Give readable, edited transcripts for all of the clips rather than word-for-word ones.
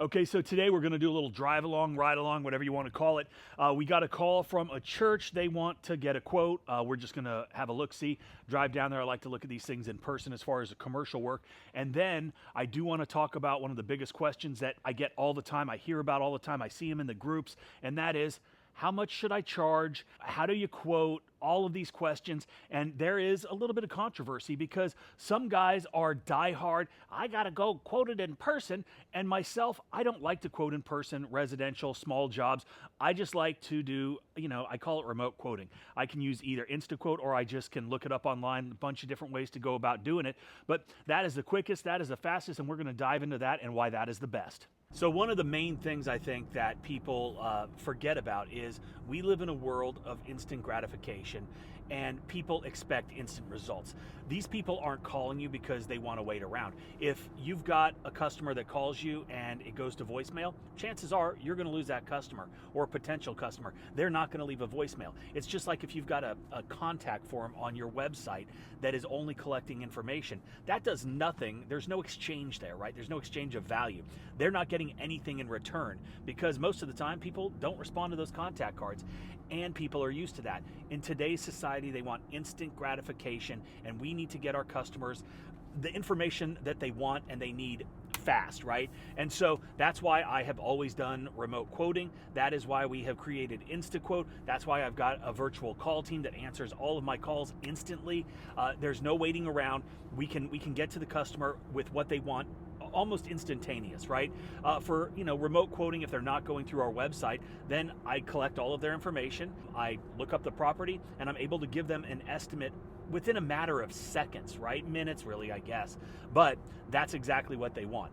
Okay, so today we're going to do a little drive along, ride along, whatever you want to call it. We got a call from a church. They want to get a quote. We're just going to have a look-see, drive down there. I like to look at these things in person as far as the commercial work. And then I do want to talk about one of the biggest questions that I get all the time, I hear about all the time, I see them in the groups, and that is, how much should I charge? How do you quote? All of these questions. And there is a little bit of controversy because some guys are diehard. I got to go quote it in person. And myself, I don't like to quote in person, residential, small jobs. I just like to do, I call it remote quoting. I can use either InstaQuote or I just can look it up online, a bunch of different ways to go about doing it. But that is the quickest, that is the fastest, and we're going to dive into that and why that is the best. So one of the main things I think that people forget about is we live in a world of instant gratification and people expect instant results. These people aren't calling you because they want to wait around. If you've got a customer that calls you and it goes to voicemail, chances are you're going to lose that customer or a potential customer. They're not going to leave a voicemail. It's just like if you've got a contact form on your website that is only collecting information. That does nothing. There's no exchange there, right? There's no exchange of value. They're not getting anything in return because most of the time people don't respond to those contact cards, and people are used to that. In today's society, they want instant gratification, and we need to get our customers the information that they want and they need fast, right? And so that's why I have always done remote quoting. That is why we have created InstaQuote. That's why I've got a virtual call team that answers all of my calls instantly. There's no waiting around. We can get to the customer with what they want almost instantaneous, right? For remote quoting, if they're not going through our website, then I collect all of their information. I look up the property and I'm able to give them an estimate within a matter of seconds, right? Minutes, really, I guess. But that's exactly what they want.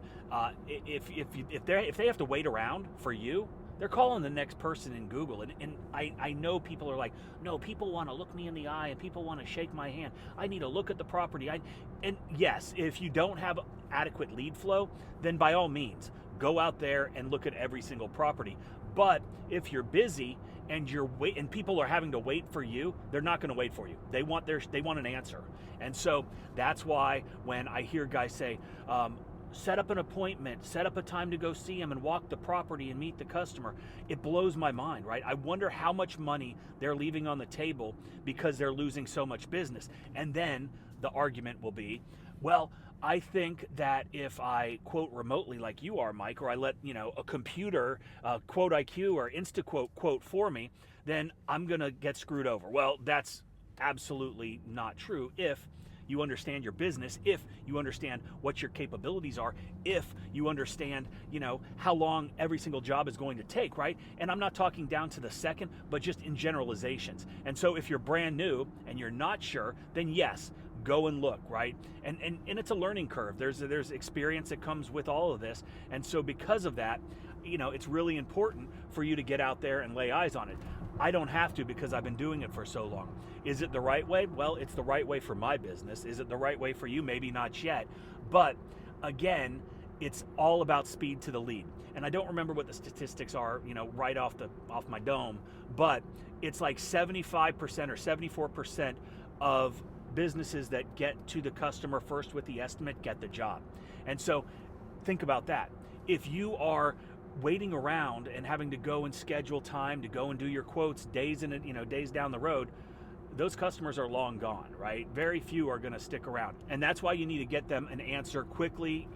If they have to wait around for you, they're calling the next person in Google. And I know people are like, no, people want to look me in the eye and people want to shake my hand. I need to look at the property. And yes, if you don't have adequate lead flow, then by all means, go out there and look at every single property. But if you're busy and and people are having to wait for you, they're not going to wait for you. They want an answer. And so that's why when I hear guys say, set up an appointment, set up a time to go see them and walk the property and meet the customer, it blows my mind, right? I wonder how much money they're leaving on the table because they're losing so much business. And then the argument will be, well, I think that if I quote remotely like you are, Mike, or I let a computer, QuoteIQ or InstaQuote quote for me, then I'm going to get screwed over. Well, that's absolutely not true if you understand your business, if you understand what your capabilities are, if you understand, how long every single job is going to take, right? And I'm not talking down to the second, but just in generalizations. And so if you're brand new and you're not sure, then yes, go and look, right? And it's a learning curve. There's experience that comes with all of this. And so because of that, it's really important for you to get out there and lay eyes on it. I don't have to because I've been doing it for so long. Is it the right way? Well, it's the right way for my business. Is it the right way for you? Maybe not yet. But again, it's all about speed to the lead. And I don't remember what the statistics are, right off my dome, but it's like 75% or 74% of businesses that get to the customer first with the estimate get the job. And so think about that. If you are waiting around and having to go and schedule time to go and do your quotes days down the road, those customers are long gone, right? Very few are going to stick around. And that's why you need to get them an answer quickly,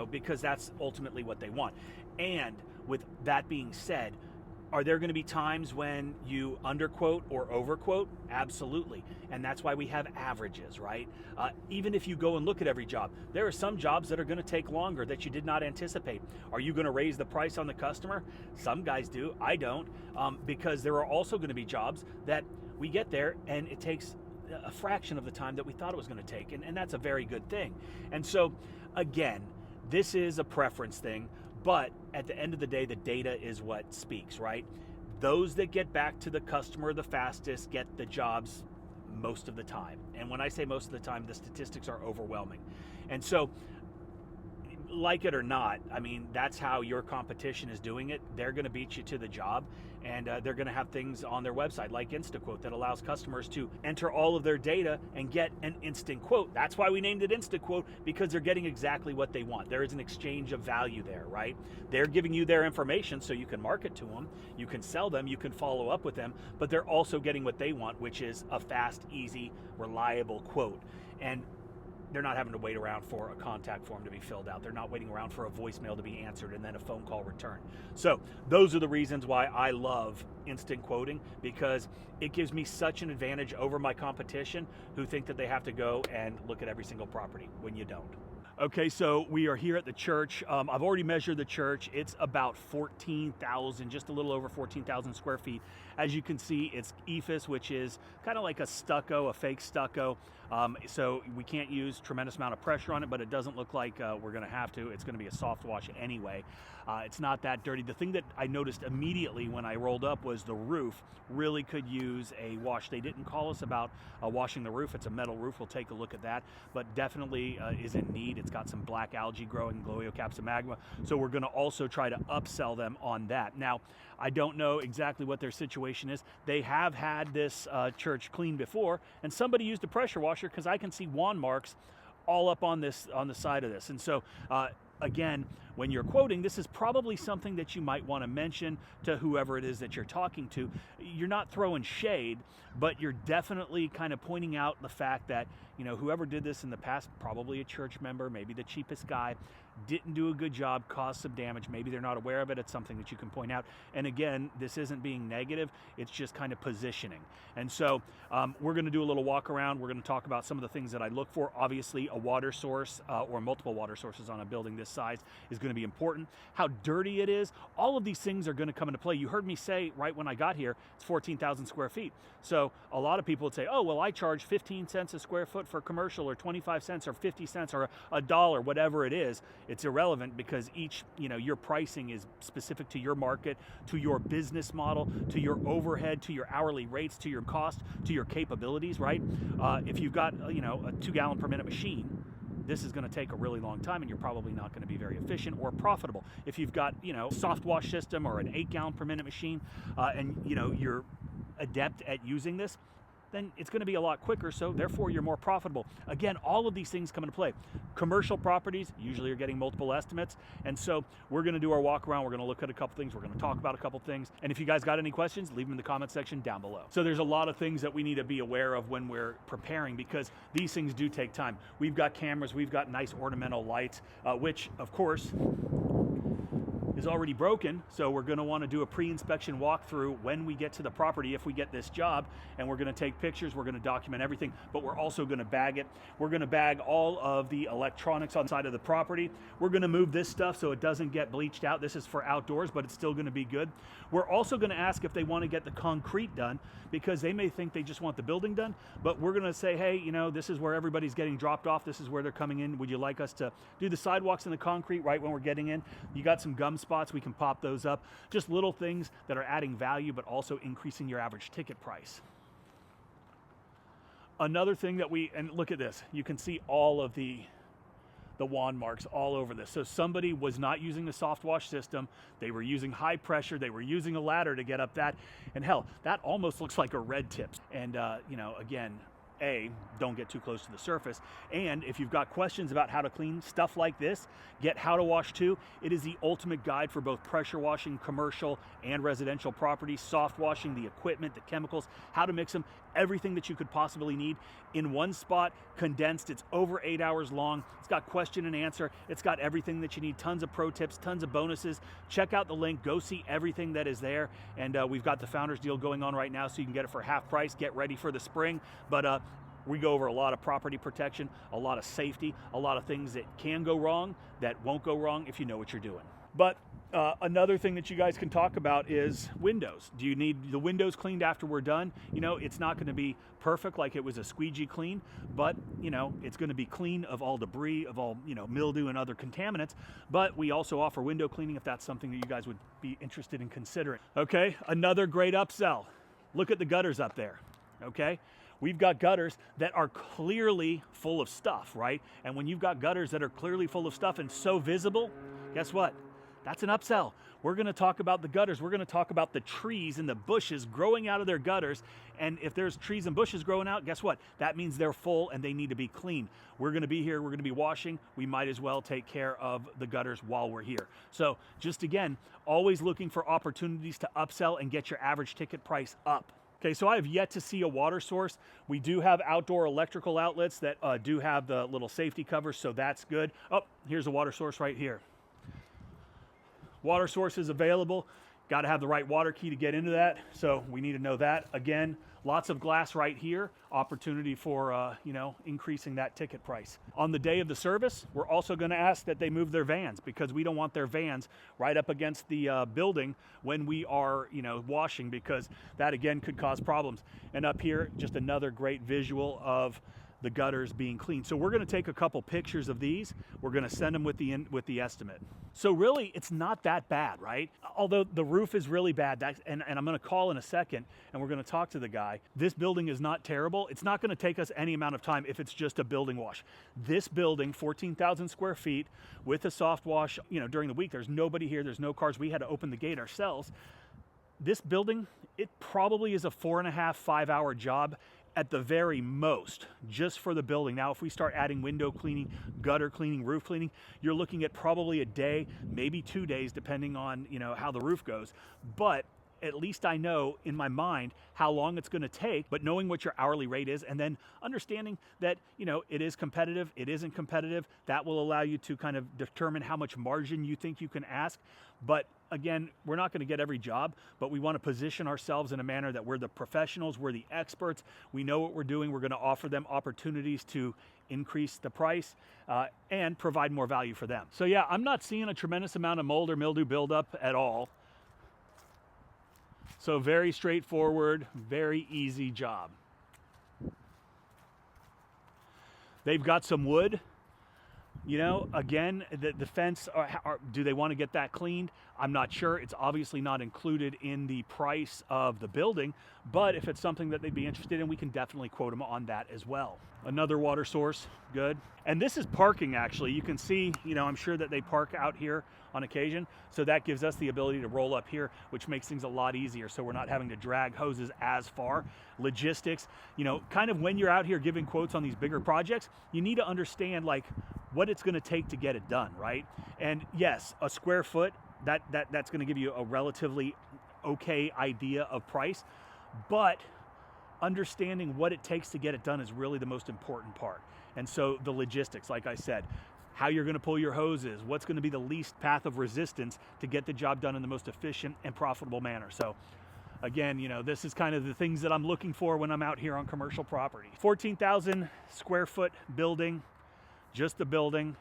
because that's ultimately what they want. And with that being said, are there going to be times when you underquote or overquote? Absolutely. And that's why we have averages, right? Even if you go and look at every job, there are some jobs that are going to take longer that you did not anticipate. Are you going to raise the price on the customer? Some guys do. I don't, because there are also going to be jobs that we get there and it takes a fraction of the time that we thought it was going to take. And that's a very good thing. And so, again, this is a preference thing. But at the end of the day, the data is what speaks, right? Those that get back to the customer the fastest get the jobs most of the time. And when I say most of the time, the statistics are overwhelming. And so like it or not, I mean, that's how your competition is doing it. They're going to beat you to the job, and they're going to have things on their website like InstaQuote that allows customers to enter all of their data and get an instant quote. That's why we named it InstaQuote, because they're getting exactly what they want. There is an exchange of value there, right? They're giving you their information so you can market to them, you can sell them, you can follow up with them, but they're also getting what they want, which is a fast, easy, reliable quote. And they're not having to wait around for a contact form to be filled out. They're not waiting around for a voicemail to be answered and then a phone call returned. So those are the reasons why I love instant quoting, because it gives me such an advantage over my competition who think that they have to go and look at every single property when you don't. Okay, so we are here at the church. I've already measured the church. It's about 14,000, just a little over 14,000 square feet. As you can see, it's ephes, which is kind of like a stucco, a fake stucco. So we can't use tremendous amount of pressure on it, but it doesn't look like we're gonna have to. It's gonna be a soft wash anyway. It's not that dirty. The thing that I noticed immediately when I rolled up was the roof really could use a wash. They didn't call us about washing the roof. It's a metal roof. We'll take a look at that, but definitely is in need. It's got some black algae growing, Gloriocapsa, so we're gonna also try to upsell them on that. Now, I don't know exactly what their situation is. They have had this church cleaned before, and somebody used a pressure washer, because I can see wand marks all up on this, on the side of this. And so again, when you're quoting, this is probably something that you might want to mention to whoever it is that you're talking to. You're not throwing shade, but you're definitely kind of pointing out the fact that, you know, whoever did this in the past, probably a church member, maybe the cheapest guy, didn't do a good job, caused some damage. Maybe they're not aware of it. It's something that you can point out. And again, this isn't being negative. It's just kind of positioning. And so we're going to do a little walk around. We're going to talk about some of the things that I look for. Obviously, a water source or multiple water sources on a building this size is going to be important. How dirty it is. All of these things are going to come into play. You heard me say right when I got here, it's 14,000 square feet. So a lot of people would say, oh, well, I charge 15 cents a square foot for commercial, or 25 cents or 50 cents or a dollar, whatever it is. It's irrelevant, because each, you know, your pricing is specific to your market, to your business model, to your overhead, to your hourly rates, to your cost, to your capabilities, right? If you've got, you know, a 2-gallon per minute machine, this is going to take a really long time, and you're probably not going to be very efficient or profitable. If you've got, you know, soft wash system or an 8-gallon per minute machine, and, you know, you're adept at using this, then it's going to be a lot quicker, so therefore you're more profitable. Again, all of these things come into play. Commercial properties usually are getting multiple estimates, and so we're going to do our walk around. We're going to look at a couple things. We're going to talk about a couple things, and if you guys got any questions, leave them in the comment section down below. So there's a lot of things that we need to be aware of when we're preparing, because these things do take time. We've got cameras, we've got nice ornamental lights, which of course is already broken, so we're going to want to do a pre-inspection walkthrough when we get to the property, if we get this job, and we're going to take pictures, we're going to document everything, but we're also going to bag it. We're going to bag all of the electronics on the side of the property. We're going to move this stuff so it doesn't get bleached out. This is for outdoors, but it's still going to be good. We're also going to ask if they want to get the concrete done, because they may think they just want the building done, but we're going to say, hey, you know, this is where everybody's getting dropped off. This is where they're coming in. Would you like us to do the sidewalks and the concrete right when we're getting in? You got some gum spots, we can pop those up. Just little things that are adding value, but also increasing your average ticket price. Another thing that and look at this, you can see all of the wand marks all over this. So somebody was not using a soft wash system. They were using high pressure. They were using a ladder to get up that. And hell, that almost looks like a red tip. And, you know, again, don't get too close to the surface. And if you've got questions about how to clean stuff like this, get How to Wash 2. It is the ultimate guide for both pressure washing commercial and residential properties, soft washing, the equipment, the chemicals, how to mix them, everything that you could possibly need in one spot, condensed. It's over 8 hours long. It's got question and answer. It's got everything that you need, tons of pro tips, tons of bonuses. Check out the link, go see everything that is there. And we've got the Founders Deal going on right now, so you can get it for half price. Get ready for the spring. But we go over a lot of property protection, a lot of safety, a lot of things that can go wrong, that won't go wrong if you know what you're doing. But another thing that you guys can talk about is windows. Do you need the windows cleaned after we're done? You know, it's not going to be perfect like it was a squeegee clean, but, you know, it's going to be clean of all debris, of all, you know, mildew and other contaminants. But we also offer window cleaning if that's something that you guys would be interested in considering. Okay, another great upsell. Look at the gutters up there, okay? We've got gutters that are clearly full of stuff, right? And when you've got gutters that are clearly full of stuff and so visible, guess what? That's an upsell. We're gonna talk about the gutters. We're gonna talk about the trees and the bushes growing out of their gutters. And if there's trees and bushes growing out, guess what? That means they're full and they need to be clean. We're gonna be here, we're gonna be washing. We might as well take care of the gutters while we're here. So just again, always looking for opportunities to upsell and get your average ticket price up. Okay, so I have yet to see a water source. We do have outdoor electrical outlets that do have the little safety covers, so that's good. Oh, here's a water source right here. Water source is available. Got to have the right water key to get into that, so we need to know that. Again, lots of glass right here. Opportunity for increasing that ticket price. On the day of the service, we're also going to ask that they move their vans, because we don't want their vans right up against the building when we are washing, because that again could cause problems. And up here, just another great visual of the gutters being clean. So we're going to take a couple pictures of these. We're going to send them with the estimate. So really, it's not that bad, right? Although the roof is really bad, and I'm going to call in a second, and we're going to talk to the guy. This building is not terrible. It's not going to take us any amount of time if it's just a building wash. This building, 14,000 square feet, with a soft wash, during the week, there's nobody here, there's no cars. We had to open the gate ourselves. This building, it probably is a 4.5, 5 hour job at the very most, just for the building. Now, if we start adding window cleaning, gutter cleaning, roof cleaning, you're looking at probably a day, maybe 2 days, depending on how the roof goes. But at least I know in my mind how long it's going to take, but knowing what your hourly rate is, and then understanding that it is competitive, it isn't competitive, that will allow you to kind of determine how much margin you think you can ask. But again, we're not going to get every job, but we want to position ourselves in a manner that we're the professionals, we're the experts, we know what we're doing. We're going to offer them opportunities to increase the price and provide more value for them. So yeah, I'm not seeing a tremendous amount of mold or mildew buildup at all. So very straightforward, very easy job. They've got some wood. Again, the fence, do they want to get that cleaned? I'm not sure. It's obviously not included in the price of the building, but if it's something that they'd be interested in, we can definitely quote them on that as well. Another water source, good. And this is parking, actually. You can see, I'm sure that they park out here on occasion, so that gives us the ability to roll up here, which makes things a lot easier, so we're not having to drag hoses as far. Logistics, kind of when you're out here giving quotes on these bigger projects, you need to understand what it's going to take to get it done, right? And yes, a square foot, that's going to give you a relatively okay idea of price, but understanding what it takes to get it done is really the most important part. And so the logistics, like I said, how you're going to pull your hoses, what's going to be the least path of resistance to get the job done in the most efficient and profitable manner. So again, this is kind of the things that I'm looking for when I'm out here on commercial property. 14,000 square foot building, just the building.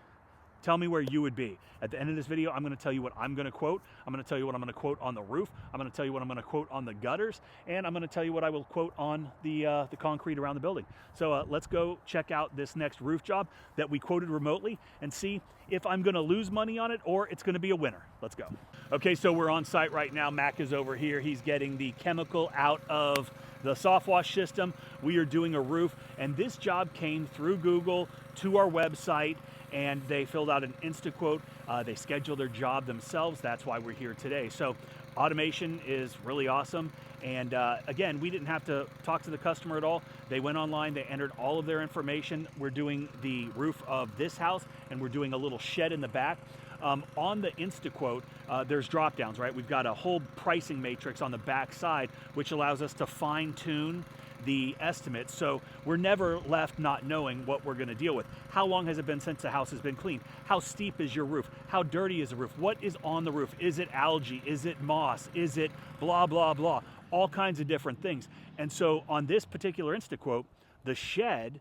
Tell me where you would be. At the end of this video, I'm going to tell you what I'm going to quote. I'm going to tell you what I'm going to quote on the roof. I'm going to tell you what I'm going to quote on the gutters, and I'm going to tell you what I will quote on the concrete around the building. So let's go check out this next roof job that we quoted remotely and see if I'm going to lose money on it or it's going to be a winner. Let's go. Okay, so we're on site right now. Mac is over here. He's getting the chemical out of the soft wash system. We are doing a roof, and this job came through Google to our website, and they filled out an InstaQuote. They scheduled their job themselves. That's why we're here today. So automation is really awesome. And again, we didn't have to talk to the customer at all. They went online, they entered all of their information. We're doing the roof of this house, and we're doing a little shed in the back. On the InstaQuote, there's drop downs, right? We've got a whole pricing matrix on the back side, which allows us to fine tune the estimate, so we're never left not knowing what we're going to deal with. How long has it been since the house has been cleaned? How steep is your roof? How dirty is the roof? What is on the roof? Is it algae? Is it moss? Is it blah, blah, blah? All kinds of different things. And so on this particular InstaQuote, the shed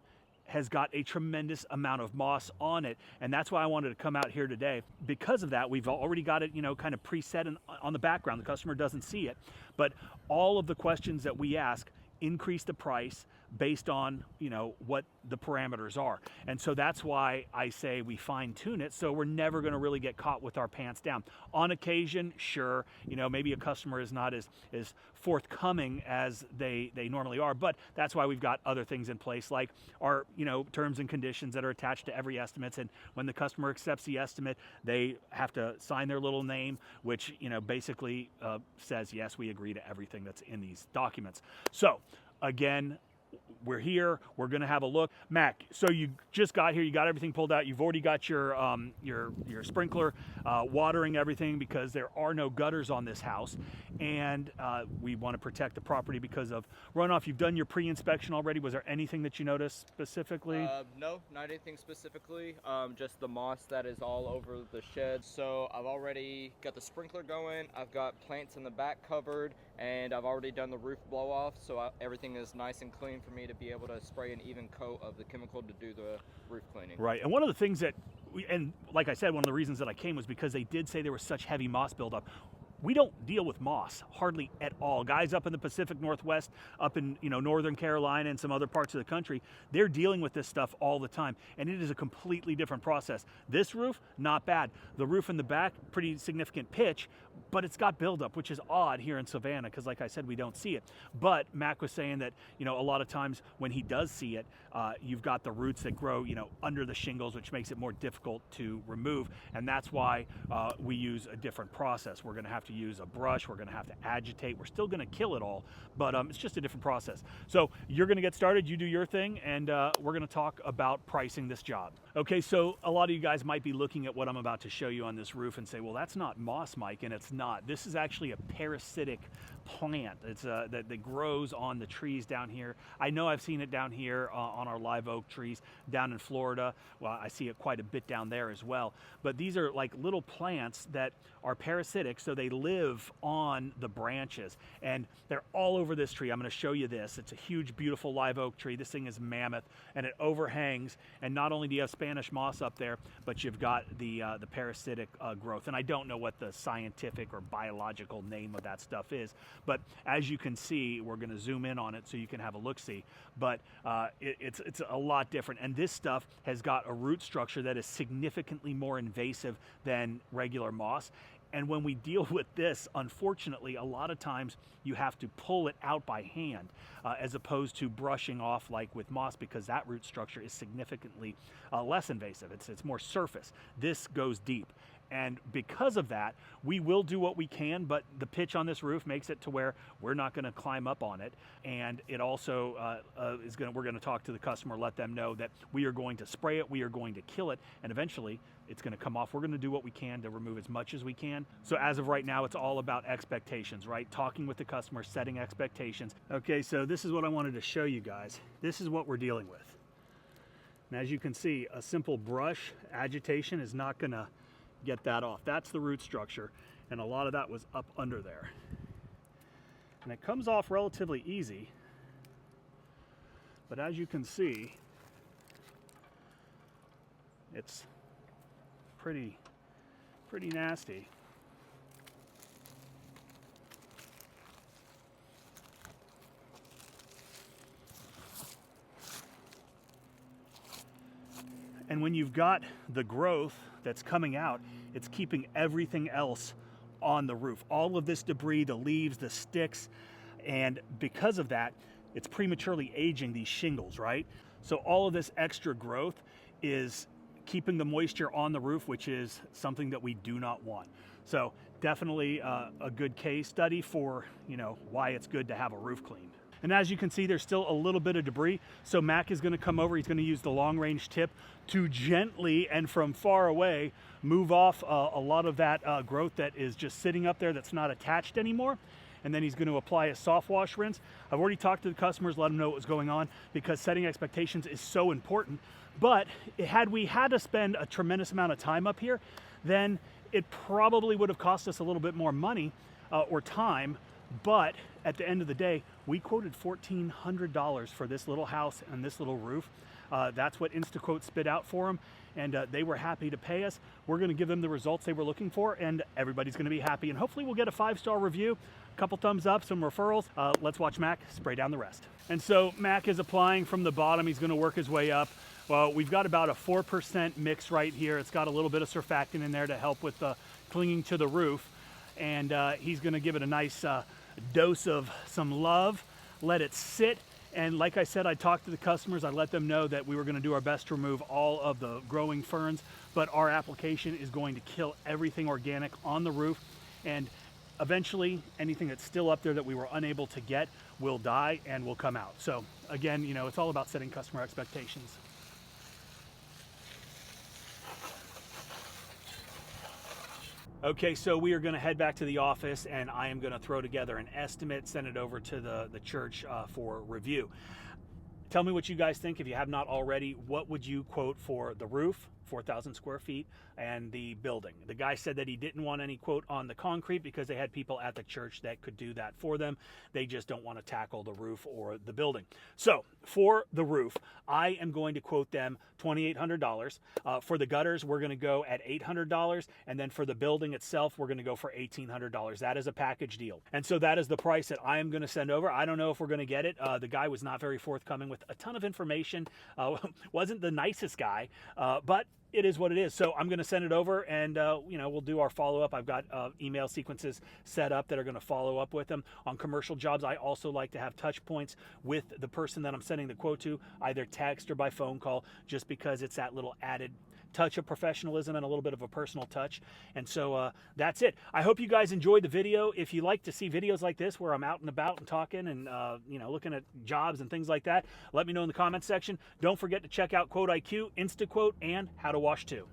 has got a tremendous amount of moss on it, and that's why I wanted to come out here today. Because of that, we've already got it, kind of preset on the background. The customer doesn't see it, but all of the questions that we ask increase the price based on, you know, what the parameters are. And so that's why I say we fine tune it, so we're never going to really get caught with our pants down. On occasion, sure, you know, maybe a customer is not as forthcoming as they normally are, but that's why we've got other things in place, like our, you know, terms and conditions that are attached to every estimate. And when the customer accepts the estimate, they have to sign their little name, which, you know, basically says, yes, we agree to everything that's in these documents. So again, we're here, we're gonna have a look. Mac, so you just got here, you got everything pulled out, you've already got your sprinkler watering everything, because there are no gutters on this house, and we wanna protect the property because of runoff. You've done your pre-inspection already. Was there anything that you noticed specifically? No, not anything specifically, just the moss that is all over the shed. So I've already got the sprinkler going, I've got plants in the back covered, and I've already done the roof blow off, so everything is nice and clean for me to be able to spray an even coat of the chemical to do the roof cleaning. Right, and one of the things that, and like I said, one of the reasons that I came was because they did say there was such heavy moss buildup. We don't deal with moss hardly at all. Guys up in the Pacific Northwest, up in, you know, Northern Carolina and some other parts of the country, they're dealing with this stuff all the time, and it is a completely different process. This roof, not bad. The roof in the back, pretty significant pitch, but it's got buildup, which is odd here in Savannah, because like I said, we don't see it. But Mac was saying that, you know, a lot of times when he does see it, you've got the roots that grow, you know, under the shingles, which makes it more difficult to remove, and that's why we use a different process. We're gonna have to use a brush, we're gonna have to agitate, we're still gonna kill it all, but it's just a different process. So you're gonna get started, you do your thing, and we're gonna talk about pricing this job. Okay, so a lot of you guys might be looking at what I'm about to show you on this roof and say, well, that's not moss, Mike, and it's not. This is actually a parasitic plant. It's that grows on the trees down here. I know I've seen it down here on our live oak trees down in Florida. Well, I see it quite a bit down there as well. But these are like little plants that are parasitic, so they live on the branches, and they're all over this tree. I'm going to show you this. It's a huge, beautiful live oak tree. This thing is mammoth, and it overhangs, and not only do you have Spanish moss up there, but you've got the parasitic growth. And I don't know what the scientific or biological name of that stuff is, but as you can see, we're going to zoom in on it so you can have a look-see, but it's a lot different, and this stuff has got a root structure that is significantly more invasive than regular moss. And when we deal with this, unfortunately, a lot of times you have to pull it out by hand as opposed to brushing off like with moss, because that root structure is significantly less invasive. It's more surface. This goes deep. And because of that, we will do what we can, but the pitch on this roof makes it to where we're not going to climb up on it. And it also we're going to talk to the customer, let them know that we are going to spray it, we are going to kill it, and eventually it's going to come off. We're going to do what we can to remove as much as we can. So as of right now, it's all about expectations, right? Talking with the customer, setting expectations. Okay, so this is what I wanted to show you guys. This is what we're dealing with. And as you can see, a simple brush agitation is not going to get that off. That's the root structure, and a lot of that was up under there. And it comes off relatively easy, but as you can see, it's pretty nasty. And when you've got the growth that's coming out, it's keeping everything else on the roof. All of this debris, the leaves, the sticks, and because of that, it's prematurely aging these shingles, right? So all of this extra growth is keeping the moisture on the roof, which is something that we do not want. So definitely a good case study for, you know, why it's good to have a roof cleaned. And as you can see, there's still a little bit of debris. So Mac is gonna come over, he's gonna use the long range tip to gently and from far away move off a lot of that growth that is just sitting up there that's not attached anymore. And then he's gonna apply a soft wash rinse. I've already talked to the customers, let them know what was going on, because setting expectations is so important. But had we had to spend a tremendous amount of time up here, then it probably would have cost us a little bit more money or time. But at the end of the day, we quoted $1,400 for this little house and this little roof. That's what InstaQuote spit out for them, and they were happy to pay us. We're going to give them the results they were looking for, and everybody's going to be happy. And hopefully we'll get a 5-star review, a couple thumbs up, some referrals. Let's watch Mac spray down the rest. And so Mac is applying from the bottom. He's going to work his way up. Well, we've got about a 4% mix right here. It's got a little bit of surfactant in there to help with clinging to the roof. And he's going to give it a nice dose of some love, let it sit. And like I said, I talked to the customers. I let them know that we were going to do our best to remove all of the growing ferns, but our application is going to kill everything organic on the roof. And eventually, anything that's still up there that we were unable to get will die and will come out. So again, you know, it's all about setting customer expectations. Okay, so we are going to head back to the office, and I am going to throw together an estimate, send it over to the church for review. Tell me what you guys think. If you have not already, what would you quote for the roof, 4,000 square feet, and the building? The guy said that he didn't want any quote on the concrete because they had people at the church that could do that for them. They just don't want to tackle the roof or the building. So for the roof, I am going to quote them $2,800. For the gutters, we're going to go at $800. And then for the building itself, we're going to go for $1,800. That is a package deal. And so that is the price that I am going to send over. I don't know if we're going to get it. The guy was not very forthcoming with a ton of information. Wasn't the nicest guy, but it is what it is. So I'm going to send it over, and you know, we'll do our follow-up. I've got email sequences set up that are going to follow up with them. On commercial jobs, I also like to have touch points with the person that I'm sending the quote to, either text or by phone call, just because it's that little added touch of professionalism and a little bit of a personal touch. And so that's it. I hope you guys enjoyed the video. If you like to see videos like this where I'm out and about and talking and you know, looking at jobs and things like that, let me know in the comments section. Don't forget to check out QuoteIQ, InstaQuote, and How to Wash 2.